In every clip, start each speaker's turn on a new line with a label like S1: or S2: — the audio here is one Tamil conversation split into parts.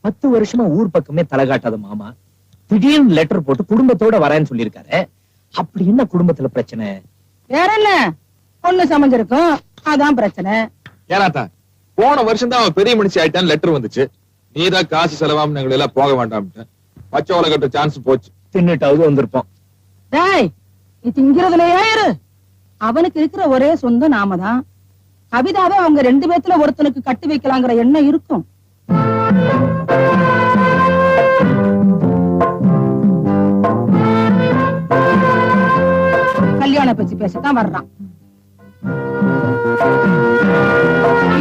S1: பத்து வருஷமா ஊர் பக்கமே தலை காட்டாத மாமா திடீர்னு லெட்டர் போட்டு குடும்பத்தோட வரேன்னு சொல்லியிருக்காரு. அப்படி என்ன குடும்பத்துல பிரச்சனை?
S2: வேற என்ன, பொண்ணு சமைஞ்சிருக்கும், அதான் பிரச்சனை.
S3: ஏனாத்தா போன வருஷம் தான் அவன் பெரிய மனுஷி ஆயிட்டான்னு லெட்டர் வந்துச்சு. நீதான் காசு செலவாம நாங்கள் எல்லாம் போக வேண்டாம்ட்டு பச்சை ஓலை கட்ட சான்ஸ் போச்சு.
S1: தின்னுட்டாவது வந்திருப்போம்.
S2: டேய், நீ திங்கிறதுலயே இரு. அவனுக்கு இருக்கிற ஒரே சொந்தம் நாம தான். கவிதாவை அவங்க 2 பேத்துல ஒருத்தனுக்கு கட்டி வைக்கலாங்கிற எண்ணம் இருக்கும். கல்யாண பேச்சு பேசத்தான் வர்றான்.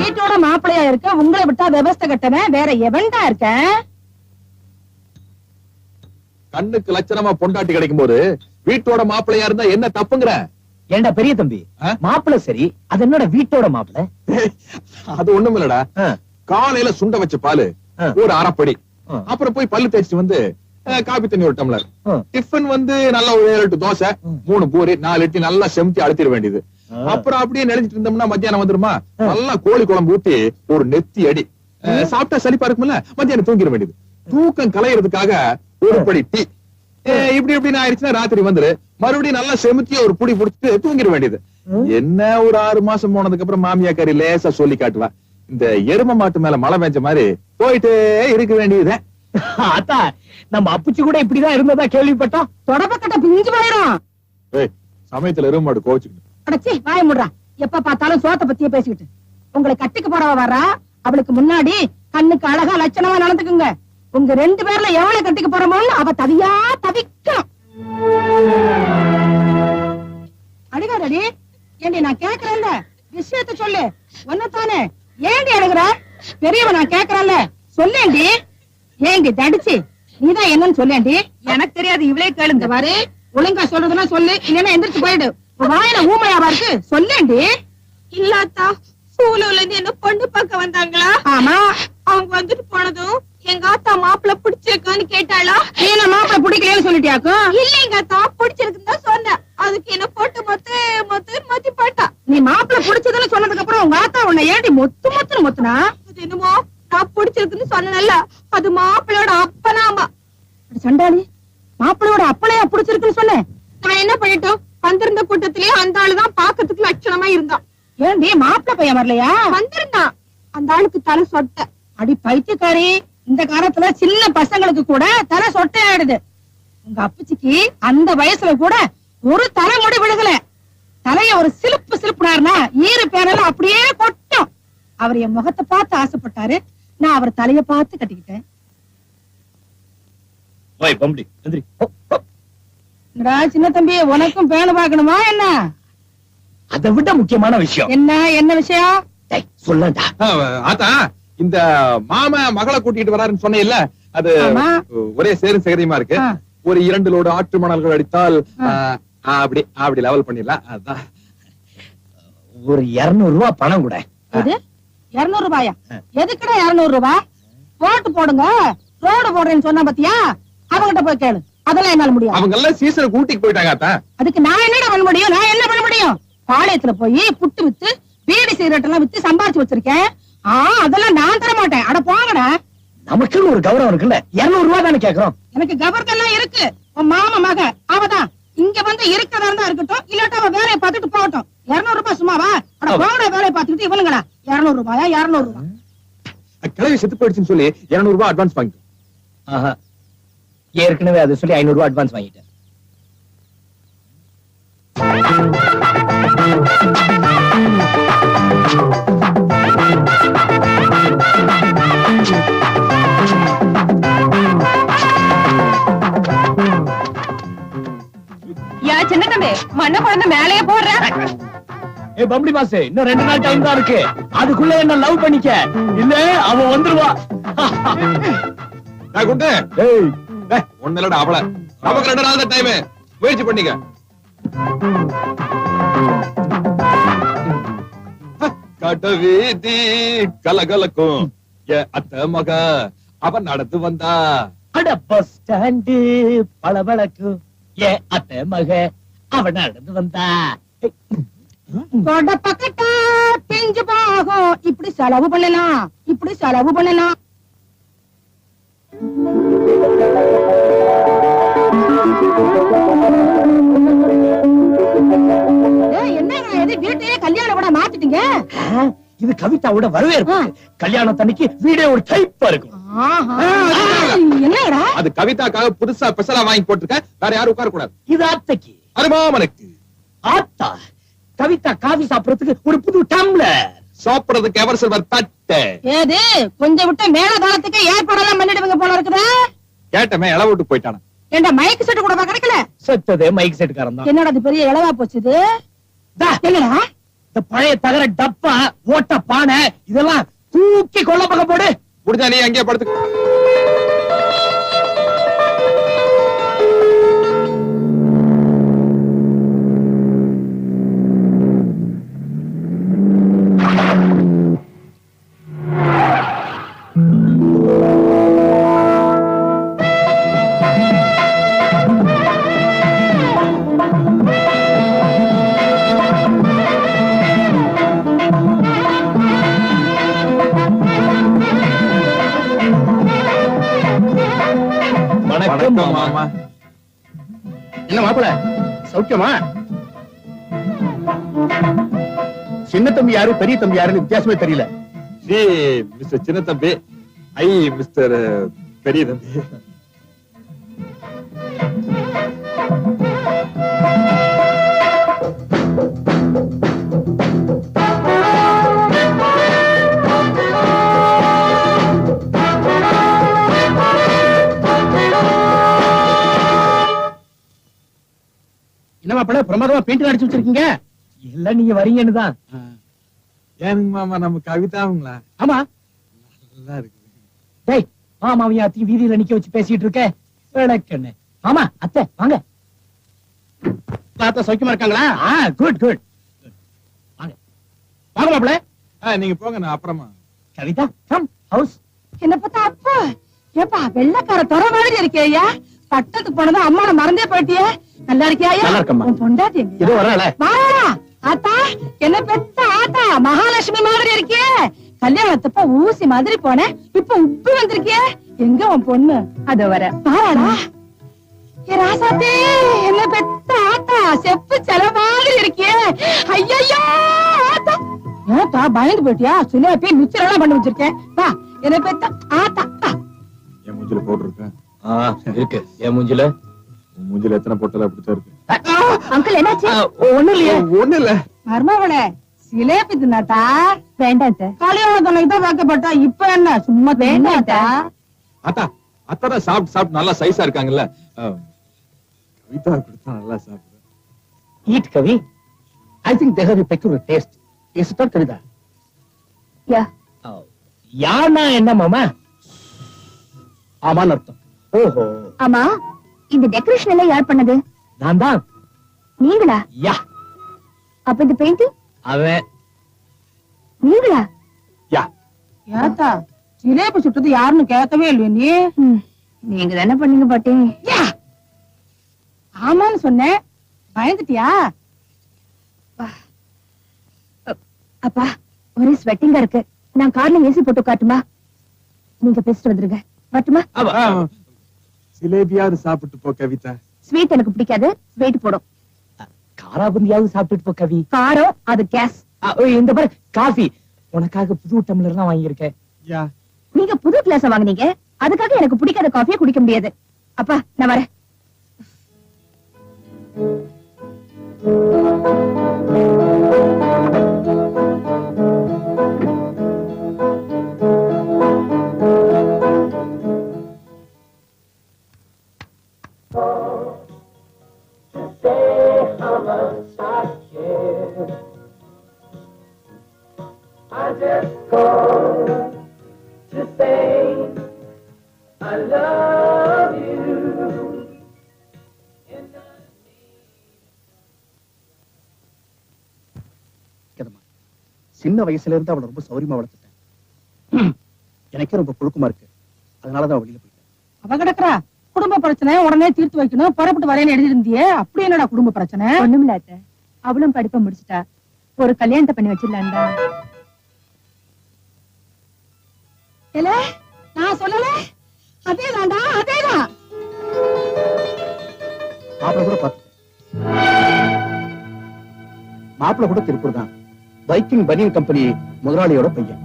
S2: வீட்டோட மாப்பிள்ளையா இருக்க உங்களை விட்டா விவஸ்தை கட்டவன் வேற எவன்டா இருக்க?
S3: கண்ணுக்கு லட்சணமா பொண்டாட்டி கிடைக்கும் போது வீட்டோட மாப்பிள்ளையா இருந்தா என்ன தப்புங்கிற?
S1: ஏண்டா பெரிய தம்பி, மாப்பிள்ள சரி, அது என்னோட வீட்டோட மாப்பிள்ள.
S3: அது ஒண்ணும் இல்லடா. காலையில சுண்ட வச்ச பாலு ஒரு அரைப்படி, அப்புறம் போய் பல்லு தேய்ச்சிட்டு வந்து காபி தண்ணி ஒரு டம்ளர், டிஃபன் வந்து நல்லா ஒரு 7 தோசை, 3 பூரி, 4 இட்லி நல்லா செமிச்சு அழுத்திட வேண்டியது. அப்புறம் அப்படியே நினைச்சிட்டு இருந்தோம்னா மத்தியானம் வந்துருமா, நல்லா கோழி குழம்பு ஊத்தி ஒரு நெத்தி அடி சாப்பிட்டா சளிப்பா இருக்கும்ல, மத்தியானம் தூங்கிட வேண்டியது. தூக்கம் கலையறதுக்காக ஒரு படி டீ. இப்படி இப்படின்னு ஆயிடுச்சுன்னா ராத்திரி வந்துரு, மறுபடியும் நல்லா செமிச்சி ஒரு புடி புடிச்சிட்டு தூங்கிட வேண்டியது. என்ன ஒரு 6 மாசம் போனதுக்கு அப்புறம் மாமியா கறி லேசா சொல்லி காட்டுவா. இந்த எரும மாட்டு மேல மழை பெஞ்ச மாதிரி போயிட்டே இருக்க வேண்டியது.
S1: அத்தா, நம்ம அப்புச்சி கூட இப்படிதான் இருந்ததா கேள்விப்பட்டோம்.
S2: தொடப்பக்கட்ட பிஞ்சு போயிரும்.
S3: சமயத்துல எரும மாடு கோச்சுக்கிட்டு
S2: அடச்சி வாய முடுறா. எப்ப பார்த்தாலும் சோத்த பத்தியே பேசிக்கிட்டு. உங்களை கட்டிக்கு போறவ வர்றா, அவளுக்கு முன்னாடி கண்ணுக்கு அழகா லட்சணமா நடந்துக்குங்க. உங்க 2 பேர்ல எவளை கட்டிக்க போறோமோன்னு அவ தவியா தவிக்கணும். அடிகாரடி, ஏண்டி நான் கேக்குறேன்ல, விஷயத்த சொல்லு. ஒன்னதானே ஏண்டி அழுகுற? பெரியவ நான் கேக்குறேன்ல, சொல்லேண்டி. ஏண்டி தடிச்சு நீதான் என்னன்னு சொல்லேண்டி. எனக்கு தெரியாது, இவளே கேளுங்க. பாரு, ஒழுங்கா சொல்றதுன்னா சொல்லு, இல்லன்னா எந்திரிச்சு போயிடு. வாயில ஊமையாவா இருக்கு, சொல்லேண்டி.
S4: இல்லாத்தா, சூலூர்ல இருந்து என்ன பொண்ணு பார்க்க வந்தாங்களா?
S2: ஆமா.
S4: அவங்க வந்துட்டு போனதும் எங்க ஆத்தா மாப்பிள்ள பிடிச்சிருக்கான்னு கேட்டாளா?
S2: நீ மாப்பிள்ள பிடிக்கலன்னு சொல்லிட்டியாக்கும்?
S4: இல்ல, எங்க ஆத்தா பிடிச்சிருக்குன்னு தான் சொன்னேன். அதுக்கு என்ன போட்டு மொத்தி போட்டா.
S2: நீ மாப்பிள்ள பிடிச்சதுன்னு சொன்னதுக்கு அப்புறம் உங்க ஆத்தா உன்னை ஏண்டி மொத்துன்னு மொத்துனா?
S4: அது என்னமோ நான் பிடிச்சிருக்குன்னு சொன்னேன்ல, அது மாப்பிள்ளையோட அப்பனாமா.
S2: சண்டாளி, மாப்பிள்ளையோட அப்பளையா பிடிச்சிருக்குன்னு சொன்னேன்.
S4: நான் என்ன பண்ணிட்டோம், வந்திருந்த கூட்டத்திலேயே அந்த ஆளுதான் பாக்கிறதுக்கு லட்சணமா இருந்தான்.
S2: ஏண்டி மாப்பிள்ள பையன் வரலையா?
S4: வந்திருந்தான். அந்த ஆளுக்கு தலை சொட்ட.
S2: அடி பைத்தியக்காரி, இந்த காலத்துல சின்ன பசங்களுக்கு கூட தலை சொட்டை ஆயிடுது. உங்க அப்பச்சிக்கு அந்த வயசுல கூட ஒரு தலைமுடி விழுகல. தலைய ஒரு சிலுப்புனாருன்னா ஈர பேரெல்லாம் அப்படியே கொட்டும். அவர் என் முகத்தை பார்த்து ஆசைப்பட்டாரு, நான் அவர் தலைய பார்த்து கட்டிக்கிட்டேன். சின்ன தம்பி, உனக்கும் பேணு பாக்கணுமா என்ன?
S1: அதை விட முக்கியமான விஷயம்
S2: என்ன விஷயம்
S1: சொல்லண்டா.
S3: ஆத்தா, இந்த மாமா மகளை கூட்டிட்டு வராருன்னு சொன்னேன்ல, அது ஒரே சேரும் சேகரியமா இருக்கு. ஒரு 2 லோடு ஆற்று மணல்கள் அடித்தால் அப்படி அப்படி லெவல் பண்ணிடலாம். அதான்
S1: ஒரு 200 ரூபாய் பணம் கூட.
S2: 200 ரூபாயா? எதுக்குடா 200 ரூபாய்? போட்டு போடுங்க, ரோடு போடுறேன்னு சொன்ன பத்தியா? அவங்கிட்ட போய் கேளு. அதெல்லாம் என்னால முடியும்.
S3: அவங்க எல்லாம் சீசன் கூட்டிட்டு போயிட்டாங்க ஆத்தா.
S2: அதுக்கு நான் என்னடா பண்ண முடியும்? நான் என்ன பண்ண முடியும்? பாளையத்துல போய் புட்டு வித்து பீடி சிகரெட் எல்லாம் வித்து சம்பாதிச்சு வச்சிருக்கேன். அதெல்லாம் நான் தர மாட்டேன். அட போங்கடா.
S1: நமக்குன்னு ஒரு கௌரவம் இருக்குல்ல, 200 ரூபாய் தானே கேக்குறோம்.
S2: எனக்கு கௌரவம் இருக்கு. உன் மாமா மக அவதான் இங்க வந்து இருக்கிறதா இருந்தா இருக்கட்டும், இல்லாட்டா அவ வேலையை பார்த்துட்டு போகட்டும். 200 ரூபாய் சும்மாவா? அட போங்கடா, வேலையை பார்த்துக்கிட்டு இவனுங்களா 200 ரூபாயா? 200 ரூபாய்
S3: கிளவி செத்து போயிடுச்சுன்னு சொல்லி 200 ரூபாய் அட்வான்ஸ் வாங்கிட்டோம்.
S1: ஏற்கனவே அதை சொல்லி 500 ரூபாய் அட்வான்ஸ் வாங்கிட்டேன்.
S4: சின்ன தம்பி, மண்ண குழந்தை மேலேயே போடுற.
S1: பம்படி மாசு, இன்னும் 2 நாள் டைம் தான் இருக்கு. அதுக்குள்ள என்ன லவ் பண்ணிக்க, இல்ல அவ வந்துருவா.
S3: ஒன்னுலடா அவள, நமக்கு 2 நாள் தான் டைம், முயற்சி பண்ணிக்க. கடவீதி கலகலக்கும் அத்த மக அவன் நடந்து வந்தா.
S1: அட பஸ் ஸ்டாண்டு பளபளக்கும் அத்த மக அவன் நடந்து வந்தா.
S2: கொட பக்கட்டா பிஞ்சு போகும். இப்படி செலவு பண்ணலாம், இப்படி செலவு பண்ணலாம். என்னங்க இது வீட்டையே கல்யாணம் கூட மாத்திட்டீங்க?
S1: இது கவிதாவோட வரவேற்பு. கல்யாணத்தன்னைக்கு வீடே ஒரு டைப்பா இருக்கும்.
S2: என்னடா
S3: அது கவிதாக்காக புதுசா ஸ்பெஷலா வாங்கி போட்டுருக்க. வேற யாரும் உட்கார கூடாது.
S1: இது அத்தைக்கு.
S3: அருமாமனுக்கு.
S1: ஆத்தா கவிதா காஃபி சாப்பிடறதுக்கு ஒரு புது டம்ளர்,
S3: சாப்பிடுறதுக்கு எவர் சில்வர் தட்டு.
S2: ஏது கொஞ்சம் விட்டு மேல காலத்துக்கு ஏற்பாடெல்லாம் பண்ணிடுவீங்க போல இருக்குதா?
S3: கேட்டமே இளவு விட்டு போயிட்டான.
S2: ஏண்டா மைக் செட் கூட கிடைக்கல?
S1: செத்ததே மைக் செட்காரன் தான்.
S2: என்னடா அது பெரிய இளவா போச்சுது? என்னடா
S1: இந்த பழைய தகர டப்பா, ஓட்ட பானை இதெல்லாம் தூக்கி கொள்ள பக்கம் போடு.
S3: முடிஞ்சா நீ அங்கேயே படுத்து.
S1: வணக்கம் மாமா.
S5: என்ன மாப்பிள சௌக்கியமா? சின்ன தம்பி யாரு பெரிய தம்பி யாருன்னு வித்தியாசமே தெரியல.
S3: நீ மிஸ்டர் சின்ன தம்பி, ஐ மிஸ்டர் பெரிய தம்பி.
S5: என்ன மாப்பிள பிரமாதமா பெயிண்ட் அடிச்சு வச்சிருக்கீங்க?
S1: எல்லாம் நீங்க வரீங்கன்னு தான்.
S3: ஏனுங்க மாமா, நம்ம கவிதாவுங்களா?
S5: ஆமா.
S3: நல்லா இருக்கு.
S1: டேய் மாமாவையும் அத்தையும் வீதியில நிக்க வச்சு பேசிட்டு இருக்க. விளக்கண்ணு. மாமா அத்தை வாங்க.
S5: அத்தை சௌக்கியமா இருக்காங்களா?
S1: Good good. வாங்க
S5: வாங்க மாப்பிள.
S3: நீங்க போங்க, நான் அப்புறமா.
S1: Kavitha come house.
S2: என்ன பார்த்தா அப்பா ஏப்பா வெள்ளக்கார துறை மாதிரி இருக்கேயா? பட்டத்துக்கு போனதா அம்மாவை மறந்தே போயிட்டியே. நல்லா இருக்கியா?
S5: நல்லா இருக்கம்மா.
S2: உன் பொண்டாட்டி
S5: இதோ வரல.
S2: வாடா ஆத்தா, என்ன பெத்த ஆத்தா மகாலட்சுமி மாதிரி இருக்கியே. கல்யாணத்தப்ப ஊசி மாதிரி போனேன், இப்ப உப்பு வந்திருக்கியே. எங்க உன் பொண்ணு? அதோ வர. வாடா ஏ ராசாத்தே, என்ன பெத்த ஆத்தா செப்பு செல மாதிரி இருக்கியே. ஐயையோ ஆத்தா, ஏத்தா பயந்து போயிட்டியா? சொல்ல போய் மிச்சர் எல்லாம் பண்ணி வச்சிருக்கேன். வா என்ன பெத்த ஆத்தா.
S3: என் மூஞ்சில போட்டிருக்கேன்.
S1: இருக்கு. என் மூஞ்சில
S3: மூஞ்சில எத்தனை பொட்டல அப்படித்தான் இருக்கு.
S2: அங்கிள் என்னாச்சு?
S1: ஒண்ணு இல்லையே.
S3: ஒண்ணு இல்ல.
S2: மர்மவளே சிலேபி தின்னாட்டா? வேண்டாம் சார். கல்யாண துணைக்கு தான் வைக்கப்பட்டா, இப்ப என்ன சும்மா வேண்டாட்டா?
S3: அத்தா அத்தான் சாப்பிட்டு சாப்பிட்டு நல்லா சைஸா இருக்காங்கல்ல. கவிதா கொடுத்தா நல்லா சாப்பிடுறேன்.
S1: Eat Kavi.
S5: I think they have a peculiar taste. Is it not Kavita?
S2: யா
S1: யானா என்ன மாமா?
S5: ஆமான்னு அர்த்தம்.
S1: ஓஹோ.
S2: ஆமா, இந்த டெக்கரேஷன் எல்லாம் யார் பண்ணது?
S1: நான் தான்.
S2: நீங்களா?
S1: யா.
S2: அப்ப இந்த பெயிண்டிங்
S1: அவன்.
S2: நீங்களா?
S1: யா.
S2: ஏத்தா சிலேபி சுட்டது யாருன்னு கேட்கவே இல்லையே நீ. நீங்க தானே பண்ணீங்க பாட்டி. ஆமான்னு சொன்னேன், பயந்துட்டியா? அப்பா ஒரே ஸ்வெட்டிங்கா இருக்கு. நான் கார்ல ஏசி போட்டு காட்டுமா? நீங்க பேசிட்டு வந்துருங்க. வரட்டுமா?
S3: சிலேபியாவது சாப்பிட்டு போ கவிதா.
S2: ஸ்வீட் எனக்கு பிடிக்காது, ஸ்வீட் போடும்.
S1: காராபுந்தியாவது சாப்பிட்டுட்டு போ கவி.
S2: காரம் அது கேஸ்.
S1: இந்த பாரு காஃபி உனக்காக புது டம்ளர் எல்லாம் வாங்கியிருக்கேன்.
S3: யா.
S2: நீங்க புது கிளாஸ் வாங்குனீங்க, அதுக்காக எனக்கு பிடிக்காத காஃபியை குடிக்க முடியாது. அப்பா நான் வரேன்.
S5: சின்ன வயசுல இருந்து அவளை ரொம்ப சௌரியமா வளர்த்துட்டேன். எனக்கே ரொம்ப புழுக்கமா இருக்கு. அதனாலதான் வெளியில போயிட்டேன்.
S2: அவ கிடக்குறா குடும்ப பிரச்சனை உடனே தீர்த்து வைக்கணும், புறப்பட்டு வரேன்னு எழுதி இருந்தியே. அப்படி என்னடா குடும்ப பிரச்சனை? ஒண்ணுமில்ல.
S4: அவளும் படிப்பை முடிச்சிட்டா. ஒரு கல்யாணத்தை பண்ணி வச்சிடலாம்டா.
S2: நான் சொல்லல, அதேதான்டா, அதேதான்.
S5: மாப்பிள்ள கூட பார்த்து, மாப்பிள்ள கூட திருப்பூர் தான். வைக்கிங் பனியன் கம்பெனி முதலாளியோட பையன்.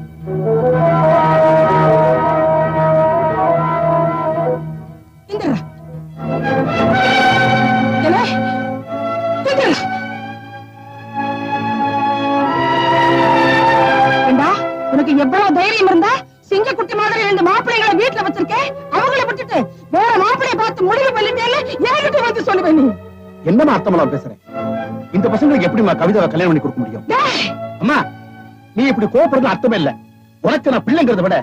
S2: இந்தடா. ஏலே, இந்தடா. ஏண்டா, உனக்கு எவ்வளவு தைரியம் இருந்தா சிங்கக்குட்டி மாதிரி 2 மாப்பிள்ளைகளை வீட்டுல வச்சிருக்கேன், அவங்கள விட்டுட்டு வேற மாப்பிள்ளைய பார்த்து முடிவு பண்ணிட்டேன்னு என்கிட்ட வந்து சொல்லுவேன். நீ
S5: என்னமா அர்த்தமெல்லாம் பேசுறேன்? இந்த பசங்களுக்கு எப்படிமா கவிதாவை கல்யாணம் பண்ணி கொடுக்க முடியும்? அம்மா, நீ இப்படி கோபப்படுறது அர்த்தமே இல்ல. உனக்கு நான் பிள்ளைங்கிறத விட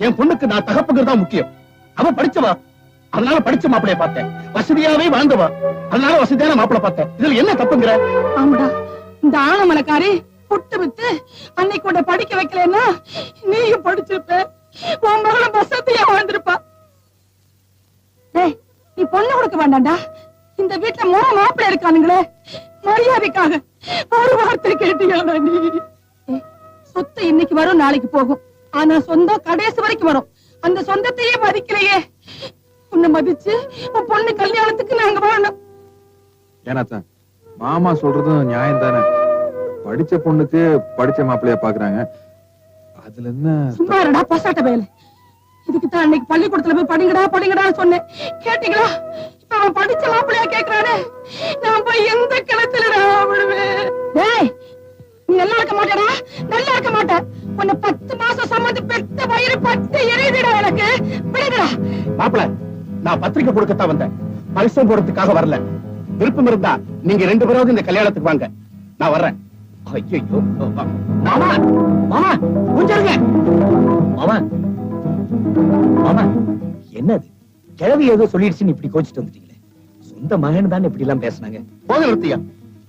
S5: என் பொண்ணுக்கு நான் தகப்புங்கிறதா முக்கியம். அவ படிச்சவா, அதனால படிச்ச மாப்பிளைய பார்த்தேன். வசதியாவே வாழ்ந்தவா, அதனால வசதியான மாப்பிளை பார்த்தேன். இதுல என்ன தப்புங்கிற?
S2: ஆமாடா, இந்த ஆனமலைக்காரி புட்டு வித்து அன்னைக்கு கூட படிக்க வைக்கலன்னா நீயும் படிச்சிருப்ப, உன் மகளும் வசதியா வாழ்ந்திருப்பா. டேய், நீ பொண்ணு கொடுக்க வேண்டாம்டா. இந்த வீட்டுல 3 மாப்பிள்ளை இருக்கானுங்களே, மரியாதைக்காக ஒரு வார்த்தை கேட்டீங்களா நீ? சொத்து இன்னைக்கு வரும், நாளைக்கு போகும். ஆனா சொந்தம் கடைசி வரைக்கும் வரும். அந்த சொந்தத்தையே மதிக்கலையே. உன்னை மதிச்சு உன் பொண்ணு கல்யாணத்துக்கு நாங்க வாழணும்.
S3: ஏனாத்தா, மாமா சொல்றதும் நியாயம் தானே. படிச்ச பொண்ணுக்கு படிச்ச மாப்பிள்ளைய பாக்குறாங்க, அதுல என்ன?
S2: சும்மா இருடா பசாட்ட வேலை. இதுக்குதான் அன்னைக்கு பள்ளிக்கூடத்துல போய் படிங்கடா படிங்கடான்னு சொன்னேன், கேட்டீங்களா? இப்ப அவன் படிச்ச மாப்பிள்ளையா கேக்குறானே, நான் போய் எந்த கிணத்துலடா விடுவேன்? டேய், நீ நல்லா இருக்க மாட்டேடா, நல்லா இருக்க மாட்ட. உன்னை 10 மாசம் சம்மந்து பெத்த வயிறு பட்டு எரியுதுடா எனக்கு. விடுங்கடா.
S5: மாப்பிள, நான் பத்திரிக்கை கொடுக்கத்தான் வந்தேன், பரிசம் போடுறதுக்காக வரல. விருப்பம் இருந்தா நீங்க 2 பேராவது இந்த கல்யாணத்துக்கு வாங்க, நான் வர்றேன். ஐயோ மாமா, மாமா கொஞ்சம் இருங்க.
S1: மாமா, மாமா, என்னது கிழவி ஏதோ சொல்லிடுச்சுன்னு இப்படி கோச்சிட்டு வந்துட்டீங்களே? சொந்த மகன் தான் இப்படி எல்லாம் பேசுனாங்க.
S5: போக நிறுத்தியா.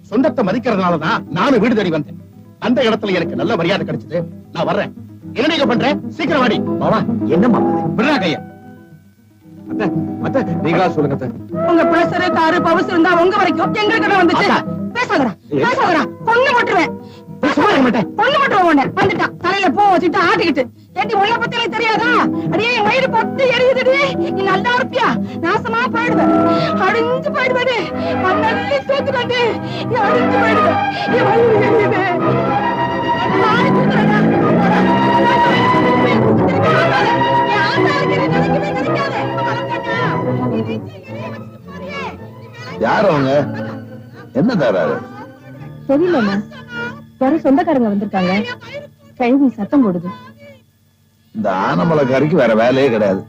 S5: சொந்தத்தை மதிக்கிறதுனாலதான் நானும் வீடு தேடி வந்தேன். அந்த இடத்துல எனக்கு நல்ல மரியாதை கிடைச்சது. நான் வர்றேன். என்ன நீங்க பண்றேன்? சீக்கிரம் வாடி.
S1: மாமா, என்ன மாமா?
S5: விடுறா கையா.
S3: அத்தை, அத்தை, நீங்களா சொல்லுங்க அத்தை.
S2: உங்க பிரஷரு காரு பவுஸ் இருந்தா உங்க வரைக்கும் எங்களுக்கு வந்துச்சு. பேசாதடா, பேசாதடா, பொண்ணு மட்டுவேன். பொண்ணு மட்டும் வந்துட்டான், தலையில பூ வச்சுட்டு ஆட்டிக்கிட்டு. ஏண்டி உள்ள பத்தி எனக்கு தெரியாதா? அடியே என் வயிறு பத்து எரியுதுடி. நீ நல்லா இருப்பியா? நாசமா போயிடுவேன், அழிஞ்சு போயிடுவேன். மண்ணள்ளி தூக்குறாண்டி, நீ அழிஞ்சு போயிடுவேன். என் வயிறு எரியுது. நானே தூக்குறேன்டா.
S6: யார் அவங்க? என்ன தராரு?
S4: தெரியலண்ணா, யாரும் சொந்தக்காரங்க வந்திருக்காங்க. கழுவி சத்தம் போடுது.
S6: இந்த ஆனமலைக்காரிக்கு வேற வேலையே கிடையாது.